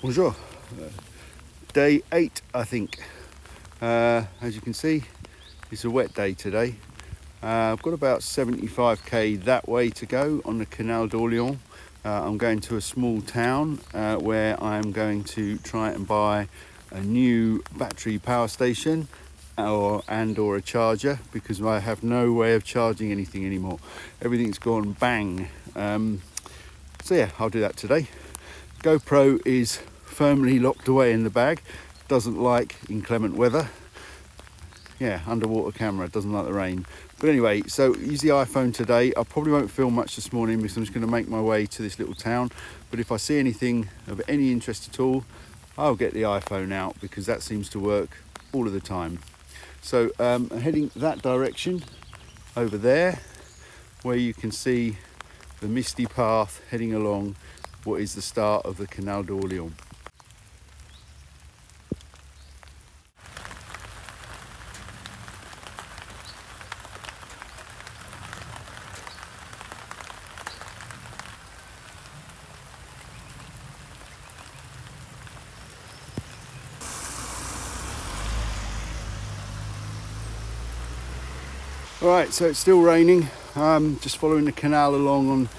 Bonjour. Day 8, I think. As you can see, it's a wet day today. I've got about 75k that way to go on the Canal d'Orléans. I'm going to a small town where I'm going to try and buy a new battery power station or a charger, because I have no way of charging anything anymore. Everything's gone bang. So yeah, I'll do that today. GoPro is firmly locked away in the bag. Doesn't like inclement weather. Yeah, underwater camera, doesn't like the rain. But anyway, so use the iPhone today. I probably won't film much this morning because I'm just going to make my way to this little town. But if I see anything of any interest at all, I'll get the iPhone out, because that seems to work all of the time. So I'm heading that direction over there, where you can see the misty path heading along what is the start of the Canal d'Orléans. Alright, so it's still raining. Just following the canal along on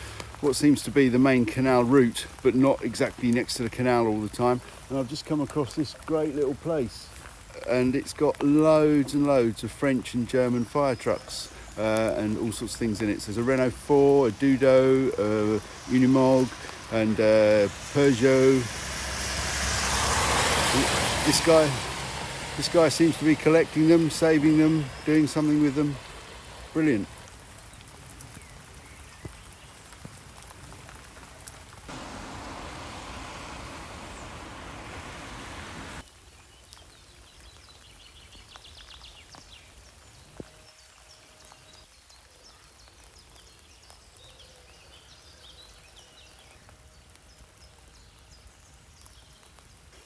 what seems to be the main canal route, but not exactly next to the canal all the time. And I've just come across this great little place, and it's got loads and loads of French and German fire trucks and all sorts of things in it. So there's a Renault 4, a Dudo, a Unimog, and Peugeot. This guy seems to be collecting them, saving them, doing something with them. Brilliant.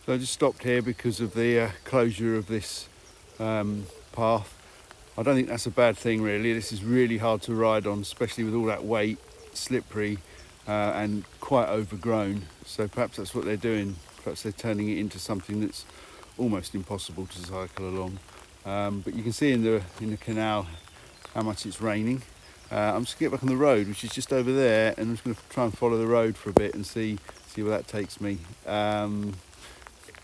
So I just stopped here because of the closure of this path. I don't think that's a bad thing really. This is really hard to ride on, especially with all that weight, slippery and quite overgrown. So perhaps that's what they're doing. Perhaps they're turning it into something that's almost impossible to cycle along. But you can see in the canal how much it's raining. I'm just going to get back on the road, which is just over there, and I'm just going to try and follow the road for a bit and see where that takes me.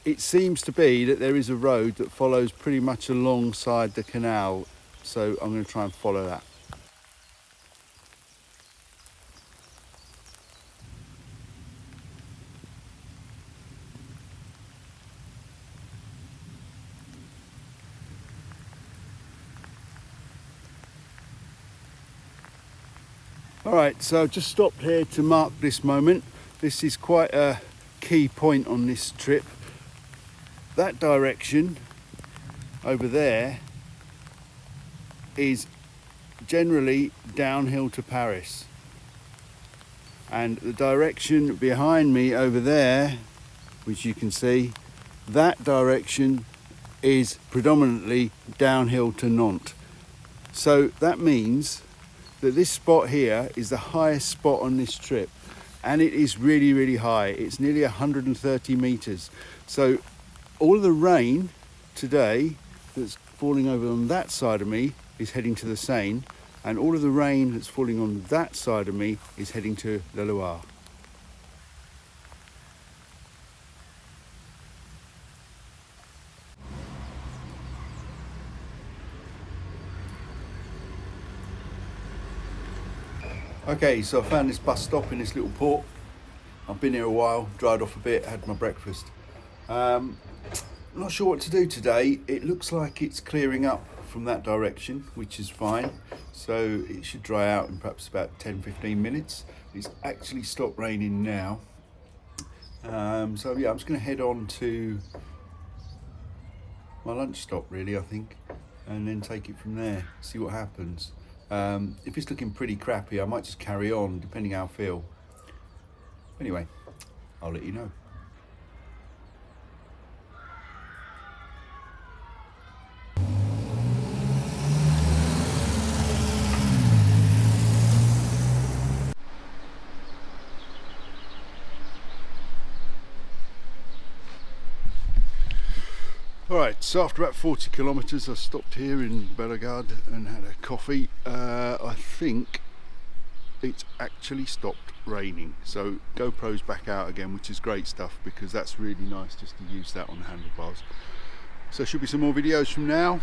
It seems to be that there is a road that follows pretty much alongside the canal, so I'm going to try and follow that. All right, so I've just stopped here to mark this moment. This is quite a key point on this trip. That direction over there is generally downhill to Paris, and the direction behind me over there, which you can see, that direction is predominantly downhill to Nantes. So that means that this spot here is the highest spot on this trip, and it is really, really high. It's nearly 130 meters. So all of the rain today that's falling over on that side of me is heading to the Seine, and all of the rain that's falling on that side of me is heading to the Loire. Okay, so I found this bus stop in this little port. I've been here a while, dried off a bit, had my breakfast. Not sure what to do today. It looks like it's clearing up from that direction, which is fine. So it should dry out in perhaps about 10-15 minutes. It's actually stopped raining now. So yeah, I'm just going to head on to my lunch stop really, I think, and then take it from there, see what happens. If it's looking pretty crappy, I might just carry on depending how I feel. Anyway, I'll let you know. Alright, so after about 40 kilometres I stopped here in Bellegarde and had a coffee. I think it's actually stopped raining, so GoPro's back out again, which is great stuff because that's really nice just to use that on the handlebars. So there should be some more videos from now.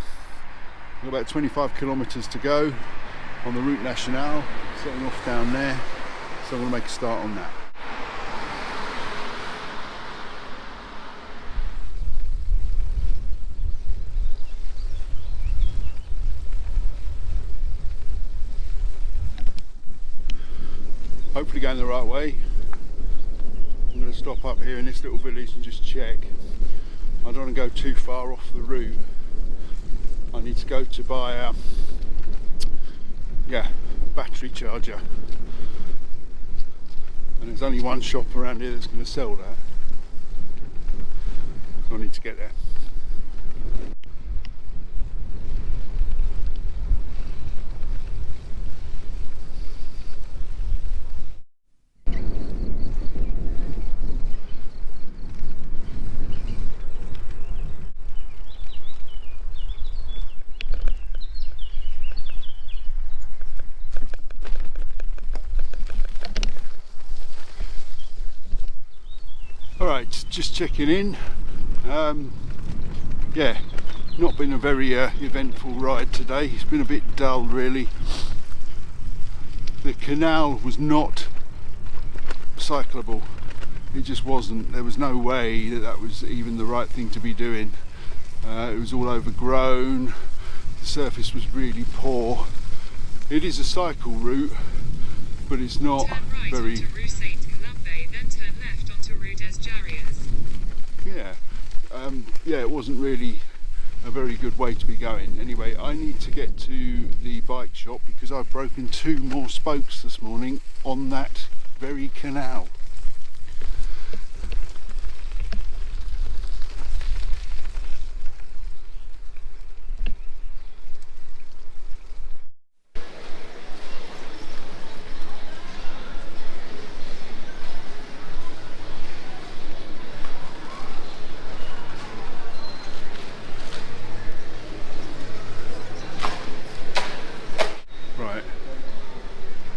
We've got about 25 kilometres to go on the Route Nationale, setting off down there, so I'm going to make a start on that. Hopefully going the right way. I'm going to stop up here in this little village and just check. I don't want to go too far off the route. I need to go to buy a battery charger, and there's only one shop around here that's going to sell that, so I need to get there. Alright, just checking in. Yeah, not been a very eventful ride today. It's been a bit dull really. The canal was not cyclable. It just wasn't. There was no way that that was even the right thing to be doing. It was all overgrown. The surface was really poor. It is a cycle route, but it's not very... Yeah, it wasn't really a very good way to be going. Anyway, I need to get to the bike shop because I've broken 2 more spokes this morning on that very canal.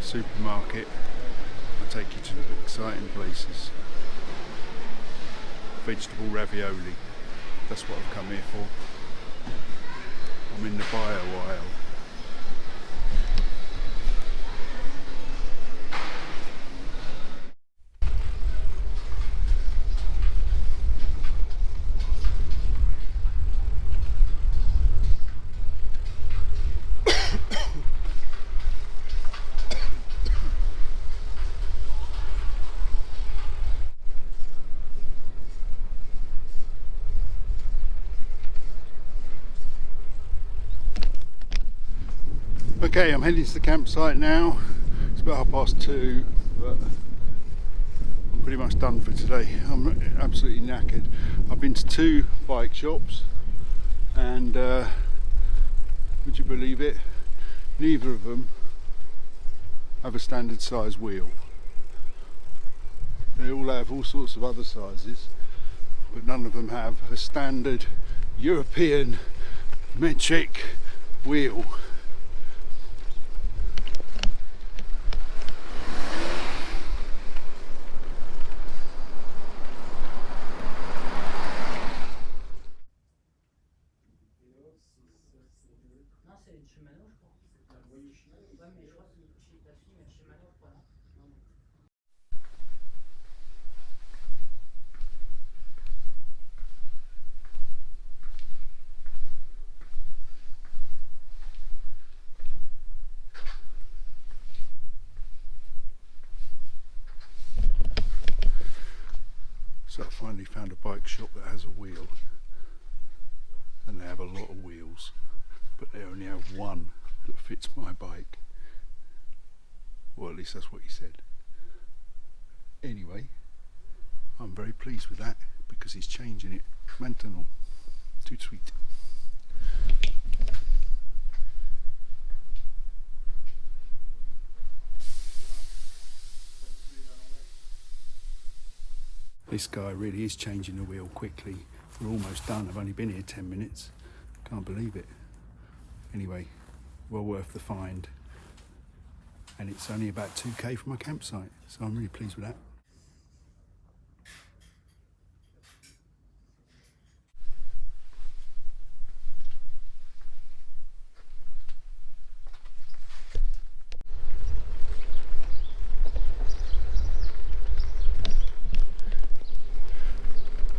Supermarket, I'll take you to the exciting places. Vegetable ravioli, that's what I've come here for. I'm in the bio aisle. Okay, I'm heading to the campsite now. It's about 2:30, but I'm pretty much done for today. I'm absolutely knackered. I've been to 2 bike shops and would you believe it? Neither of them have a standard size wheel. They all have all sorts of other sizes, but none of them have a standard European metric wheel. So I finally found a bike shop that has a wheel, and they have a lot of wheels, but they only have one that fits my bike. Well, at least that's what he said. Anyway, I'm very pleased with that because he's changing it. Maintenant, tout de suite. This guy really is changing the wheel quickly. we're almost done. I've only been here 10 minutes. Can't believe it. Anyway, well worth the find. And it's only about 2k from my campsite, so I'm really pleased with that.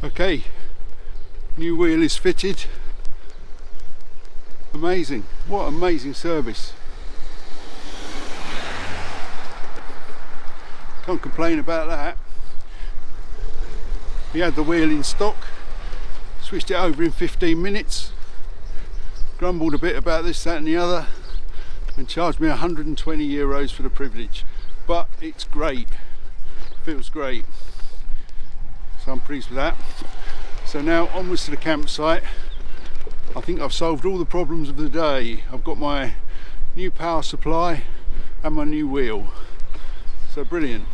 Okay, new wheel is fitted. Amazing, what amazing service. Can't complain about that. We had the wheel in stock, switched it over in 15 minutes, grumbled a bit about this, that and the other, and charged me €120 for the privilege. But it's great, feels great. So I'm pleased with that. So now onwards to the campsite. I think I've solved all the problems of the day. I've got my new power supply and my new wheel. So brilliant.